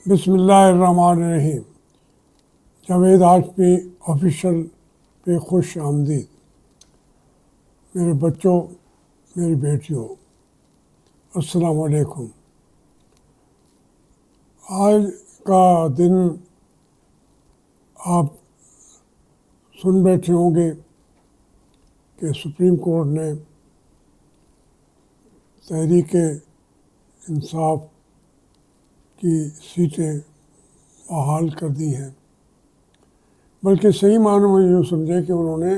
बिस्मिल्लाहिर्रहमानिर्रहीम। जावेद हाशमी ऑफिशियल पे खुश आमदीद। मेरे बच्चों, मेरी बेटियों, अस्सलाम वालेकुम। आज का दिन आप सुन बैठे होंगे कि सुप्रीम कोर्ट ने तहरीक इंसाफ की सीटें बहाल कर दी हैं, बल्कि सही मानों में यूँ समझे कि उन्होंने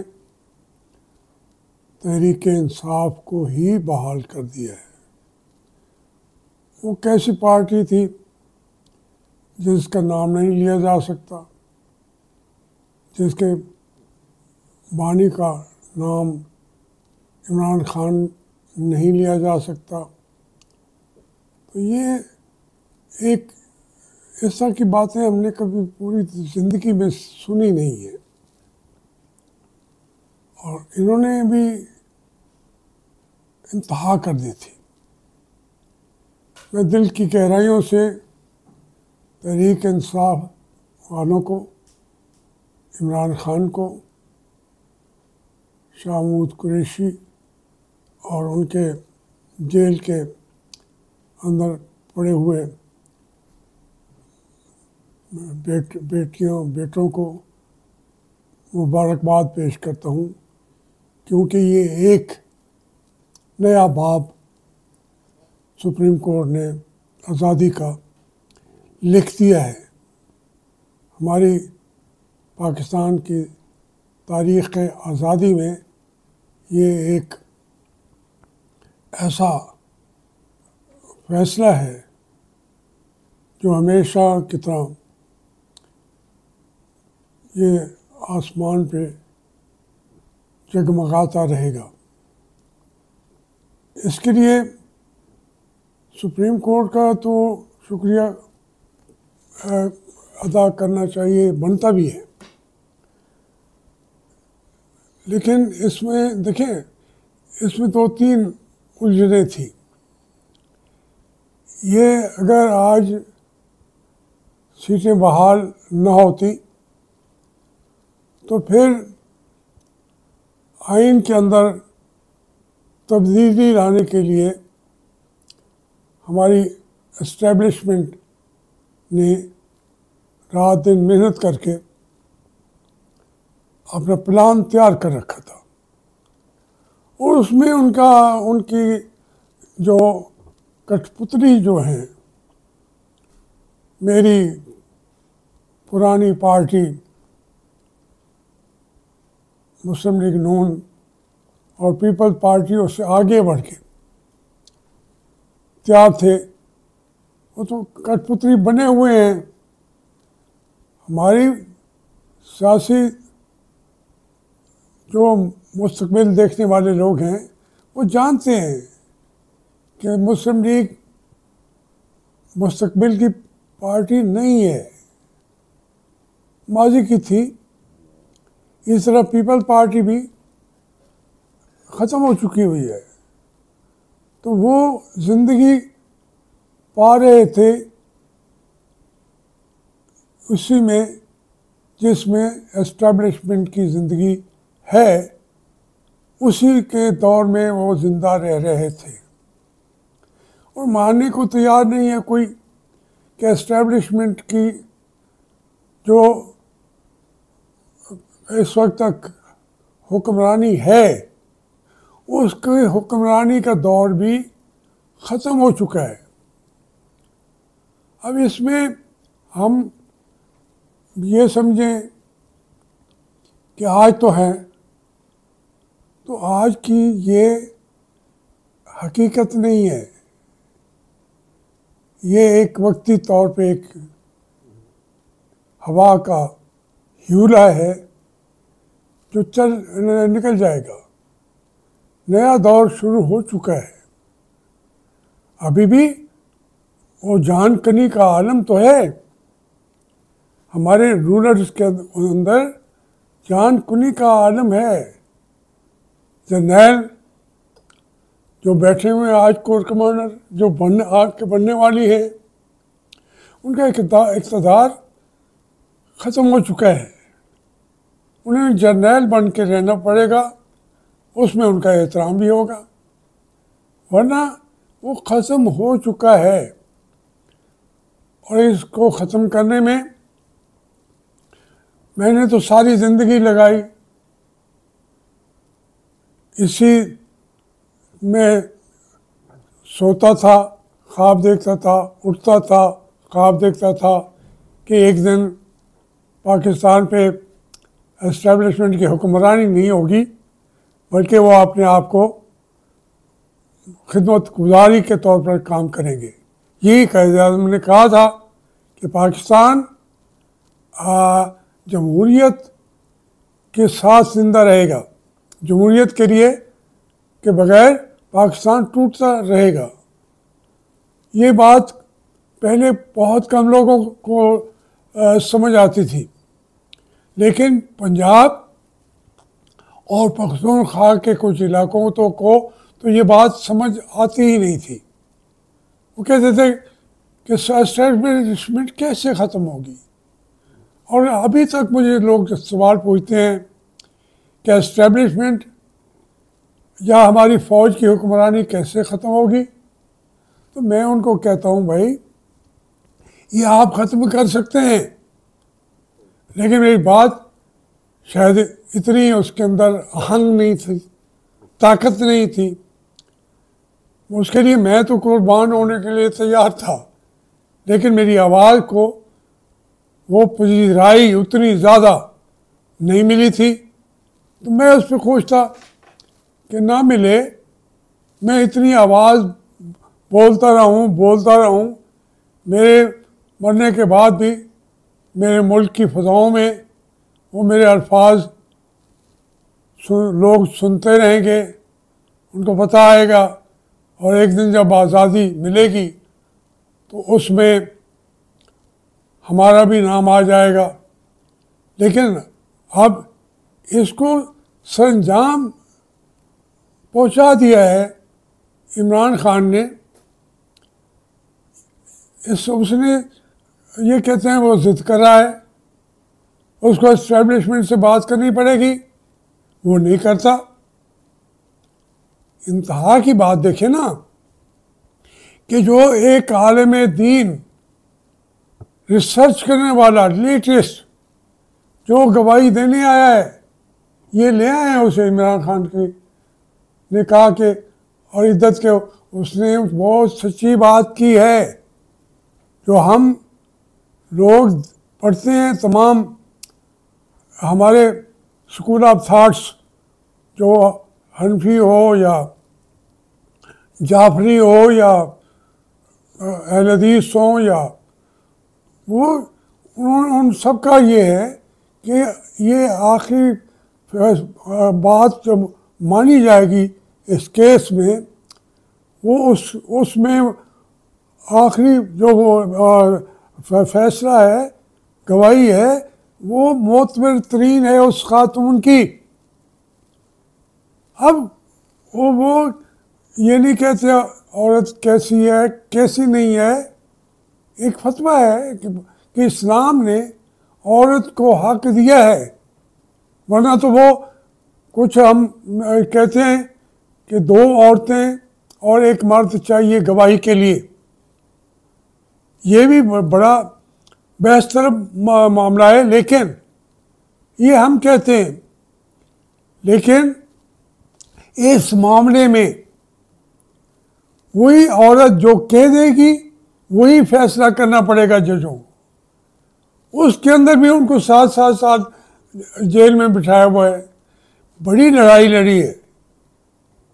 तहरीक इंसाफ को ही बहाल कर दिया है। वो कैसी पार्टी थी जिसका नाम नहीं लिया जा सकता, जिसके बानी का नाम इमरान खान नहीं लिया जा सकता। तो ये एक इस तरह की बातें हमने कभी पूरी ज़िंदगी में सुनी नहीं है, और इन्होंने भी इंतहा कर दी थी। मैं दिल की गहराइयों से तहरीक इंसाफ वालों को, इमरान खान को, शाह महमूद कुरैशी और उनके जेल के अंदर पड़े हुए बेटों को मुबारकबाद पेश करता हूँ, क्योंकि ये एक नया बाब सुप्रीम कोर्ट ने आज़ादी का लिख दिया है। हमारी पाकिस्तान की तारीख़ आज़ादी में ये एक ऐसा फ़ैसला है जो हमेशा की तरह ये आसमान पे जगमगाता रहेगा। इसके लिए सुप्रीम कोर्ट का तो शुक्रिया अदा करना चाहिए, बनता भी है। लेकिन इसमें देखें, इसमें दो तीन उलझनें थी। ये अगर आज सीटें बहाल न होती तो फिर आइन के अंदर तब्दीली लाने के लिए हमारी एस्टेब्लिशमेंट ने रात दिन मेहनत करके अपना प्लान तैयार कर रखा था, और उसमें उनकी जो कठपुतली जो है, मेरी पुरानी पार्टी मुस्लिम लीग नून और पीपल्स पार्टी उससे आगे बढ़ के तैयार थे, वो तो कठपुतली बने हुए हैं। हमारी सियासी जो मुस्तकबिल देखने वाले लोग हैं वो जानते हैं कि मुस्लिम लीग मुस्तकबिल की पार्टी नहीं है, माजी की थी। इस तरह पीपल्स पार्टी भी ख़त्म हो चुकी हुई है। तो वो ज़िंदगी पा रहे थे उसी में जिसमें एस्टेब्लिशमेंट की ज़िंदगी है, उसी के दौर में वो ज़िंदा रह रहे थे, और मानने को तैयार नहीं है कोई कि एस्टेब्लिशमेंट की जो इस वक्त तक हुक्मरानी है, उसके हुक्मरानी का दौर भी ख़त्म हो चुका है। अब इसमें हम ये समझें कि आज तो है, तो आज की ये हकीकत नहीं है, ये एक वक्ती तौर पे एक हवा का ह्यूला है जो निकल जाएगा। नया दौर शुरू हो चुका है। अभी भी वो जान कनी का आलम तो है, हमारे रूलर्स के अंदर जान कनी का आलम है। जर्नैल जो बैठे हुए आज कोर कमांडर जो आज के बनने वाली है, उनका इक़्तिदार ख़त्म हो चुका है, उन्हें जर्नैल बन के रहना पड़ेगा, उसमें उनका एहतराम भी होगा, वरना वो ख़त्म हो चुका है। और इसको ख़त्म करने में मैंने तो सारी ज़िंदगी लगाई, इसी में सोता था, ख्वाब देखता था, उठता था, ख्वाब देखता था कि एक दिन पाकिस्तान पे एस्टेब्लिशमेंट की हुक्मरानी नहीं होगी, बल्कि वो अपने आप को खिदमत गुजारी के तौर पर काम करेंगे। यही कायद-ए-आज़म ने कहा था कि पाकिस्तान जमहूरियत के साथ ज़िंदा रहेगा, जमहूरियत के लिए के बगैर पाकिस्तान टूटता रहेगा। ये बात पहले बहुत कम लोगों को समझ आती थी, लेकिन पंजाब और पख्तूनख्वा के कुछ इलाकों तो ये बात समझ आती ही नहीं थी। वो कहते थे कि एस्टेब्लिशमेंट कैसे ख़त्म होगी, और अभी तक मुझे लोग सवाल पूछते हैं कि एस्टेब्लिशमेंट या हमारी फ़ौज की हुक्मरानी कैसे ख़त्म होगी। तो मैं उनको कहता हूँ, भाई ये आप ख़त्म कर सकते हैं, लेकिन मेरी बात शायद इतनी उसके अंदर आहंग नहीं थी, ताकत नहीं थी। उसके लिए मैं तो कुर्बान होने के लिए तैयार था, लेकिन मेरी आवाज़ को वो पजीराई उतनी ज़्यादा नहीं मिली थी। तो मैं उस पर खुश था कि ना मिले, मैं इतनी आवाज़ बोलता रहूं, मेरे मरने के बाद भी मेरे मुल्क की फ़ज़ाओं में वो मेरे अल्फाज लोग सुनते रहेंगे, उनको पता आएगा, और एक दिन जब आज़ादी मिलेगी तो उसमें हमारा भी नाम आ जाएगा। लेकिन अब इसको सरंजाम पहुंचा दिया है इमरान खान ने। उसने ये कहते हैं वो ज़िद कर रहा है, उसको एस्टेब्लिशमेंट से बात करनी पड़ेगी, वो नहीं करता। इंतहा की बात देखें ना, कि जो एक आलिम दीन, रिसर्च करने वाला, लेटेस्ट जो गवाही देने आया है, ये ले आए हैं उसे इमरान खान की ने कहा कि और इद्दत के उसने बहुत सच्ची बात की है, जो हम लोग पढ़ते हैं तमाम हमारे स्कूल ऑफ थाट्स, जो हनफी हो या जाफरी हो या अहले हदीस हो, या वो उन सब का ये है कि ये आखिरी बात जब मानी जाएगी इस केस में, वो उसमें आखिरी जो वो फैसला है, गवाही है, वो मोतबर तरीन है उस खातून की। अब वो ये नहीं कहते औरत कैसी है कैसी नहीं है, एक फतवा है कि इस्लाम ने औरत को हक दिया है, वरना तो वो कुछ हम कहते हैं कि 2 औरतें और 1 मर्द चाहिए गवाही के लिए। ये भी बड़ा बहस तरफ मामला है, लेकिन ये हम कहते हैं, लेकिन इस मामले में वही औरत जो कह देगी वही फैसला करना पड़ेगा जजों को। उसके अंदर भी उनको 7-7 साल जेल में बिठाया हुआ है। बड़ी लड़ाई लड़ी है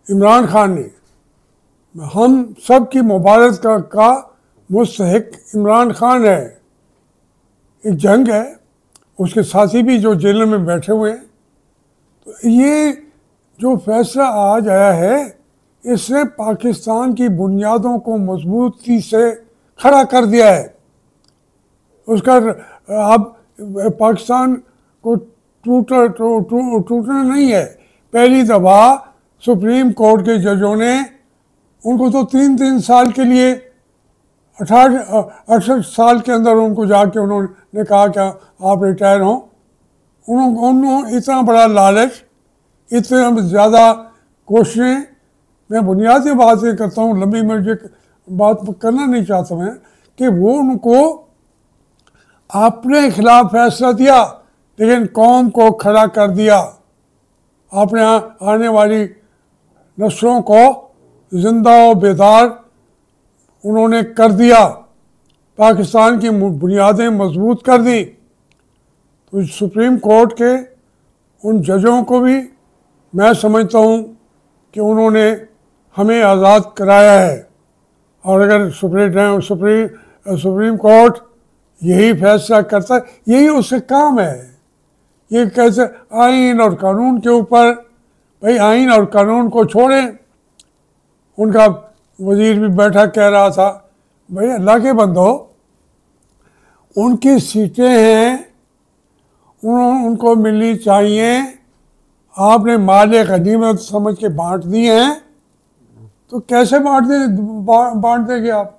इमरान खान ने, हम सब की मुबारक का मुस्तहिक इमरान खान है। एक जंग है, उसके साथी भी जो जेल में बैठे हुए हैं। तो ये जो फैसला आज आया है, इसने पाकिस्तान की बुनियादों को मजबूती से खड़ा कर दिया है। उसका अब पाकिस्तान को टूटना नहीं है। पहली दफ़ा सुप्रीम कोर्ट के जजों ने उनको तो 3-3 साल के लिए 68 साल के अंदर उनको जाके उन्होंने कहा कि आप रिटायर हों। उन्होंने इतना बड़ा लालच, इतने ज़्यादा कोशिशें, मैं बुनियादी बातें करता हूँ, लंबी मुझे बात करना नहीं चाहता मैं, कि वो उनको अपने खिलाफ फैसला दिया लेकिन कौम को खड़ा कर दिया। अपने आने वाली नस्लों को जिंदा और बेदार उन्होंने कर दिया, पाकिस्तान की बुनियादें मजबूत कर दी। तो सुप्रीम कोर्ट के उन जजों को भी मैं समझता हूँ कि उन्होंने हमें आज़ाद कराया है। और अगर सुप्रीम कोर्ट यही फैसला करता है, यही उसका काम है। ये कैसे आइन और कानून के ऊपर, भाई आइन और कानून को छोड़ें। उनका वजीर भी बैठा कह रहा था, भाई अल्लाह के बंदो, उनकी सीटें हैं, उनको मिलनी चाहिए। आपने माले गनीमत समझ के बांट दिए हैं, तो कैसे बांट देंगे आप?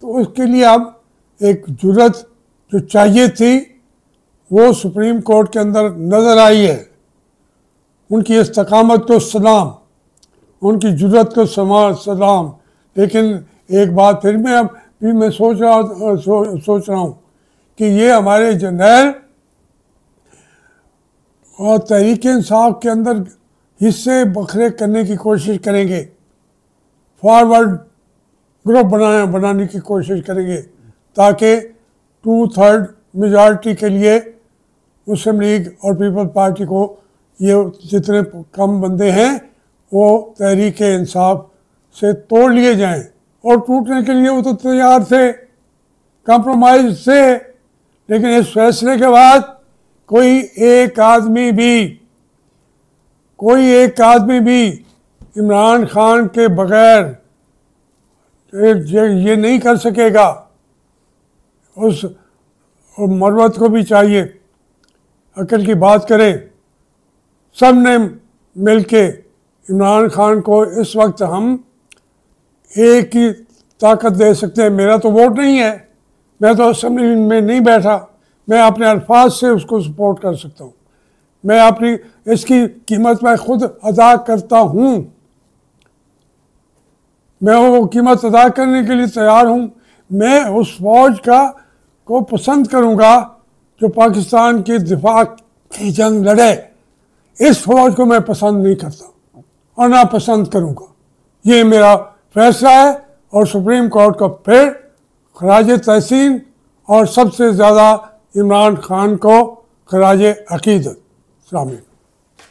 तो उसके लिए अब एक जुर्रत जो चाहिए थी वो सुप्रीम कोर्ट के अंदर नज़र आई है। उनकी इस्तकामत को सलाम, उनकी जुर्रत को सलाम। लेकिन एक बात फिर मैं सोच रहा हूँ कि ये हमारे जर्नैल और तहरीक इंसाफ के अंदर हिस्से बखरे करने की कोशिश करेंगे, फॉरवर्ड ग्रुप बनाने की कोशिश करेंगे, ताकि 2/3 मेजॉरिटी के लिए मुस्लिम लीग और पीपल्स पार्टी को ये जितने कम बंदे हैं वो तहरीक इंसाफ से तोड़ लिए जाएं। और टूटने के लिए वो तो तैयार थे, कंप्रोमाइज से। लेकिन इस फैसले के बाद कोई एक आदमी भी इमरान खान के बगैर ये नहीं कर सकेगा। उस मरवत को भी चाहिए अकल की बात करें। सब ने मिल के इमरान खान को इस वक्त हम एक ही ताकत दे सकते हैं। मेरा तो वोट नहीं है, मैं तो असेंबली में नहीं बैठा, मैं अपने अल्फाज से उसको सपोर्ट कर सकता हूँ। मैं अपनी इसकी कीमत मैं खुद अदा करता हूँ, मैं वो कीमत अदा करने के लिए तैयार हूँ। मैं उस फौज को पसंद करूँगा जो पाकिस्तान के दिफा की जंग लड़े। इस फौज को मैं पसंद नहीं करता और ना पसंद करूँगा। ये मेरा फैसला है और सुप्रीम कोर्ट को फिर खराज तहसीन और सबसे ज़्यादा इमरान खान को खराज अकीदत। अस्सलाम वालेकुम।